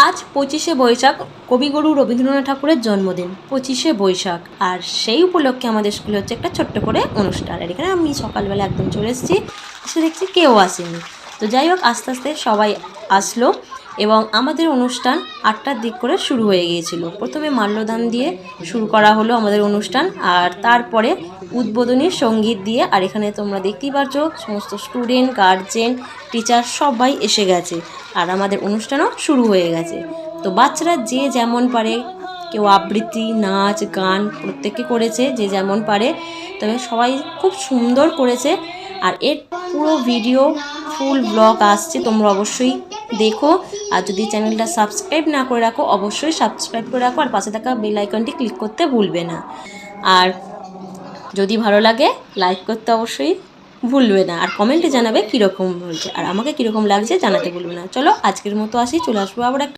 আজ 25শে বৈশাখ, কবিগুরু রবীন্দ্রনাথ ঠাকুরের জন্মদিন 25শে বৈশাখ। আর সেই উপলক্ষে আমাদের স্কুলে হচ্ছে একটা ছোট্ট করে অনুষ্ঠান। আর এখানে আমি সকালবেলা একদম চলে এসেছি, এসে দেখছি কেউ আসেনি। তো যাই হোক, আস্তে আস্তে সবাই আসলো এবং আমাদের অনুষ্ঠান 8টার দিক করে শুরু হয়ে গিয়েছিল। প্রথমে মাল্যদান দিয়ে শুরু করা হলো আমাদের অনুষ্ঠান, আর তারপরে উদ্বোধনী সঙ্গীত দিয়ে। আর এখানে তোমরা দেখতেই পাচ্ছ সমস্ত স্টুডেন্ট, গার্জেন, টিচার সবাই এসে গেছে আর আমাদের অনুষ্ঠানও শুরু হয়ে গেছে। তো বাচ্চারা যে যেমন পারে, কেউ আবৃত্তি, নাচ, গান প্রত্যেকে করেছে যে যেমন পারে, তবে সবাই খুব সুন্দর করেছে। আর এর পুরো ভিডিও ফুল ব্লগ আসছে, তোমরা অবশ্যই দেখো। আর যদি চ্যানেলটা সাবস্ক্রাইব না করে রাখো, অবশ্যই সাবস্ক্রাইব করে রাখো আর পাশে থাকা বেল আইকনটি ক্লিক করতে ভুলবে না। আর যদি ভালো লাগে লাইক করতে অবশ্যই ভুলবে না, আর কমেন্টে জানাবে কীরকম বলছে, আর আমাকে কীরকম লাগছে জানাতে ভুলবে না। চলো আজকের মতো আসি, চলে আসবো আবার একটা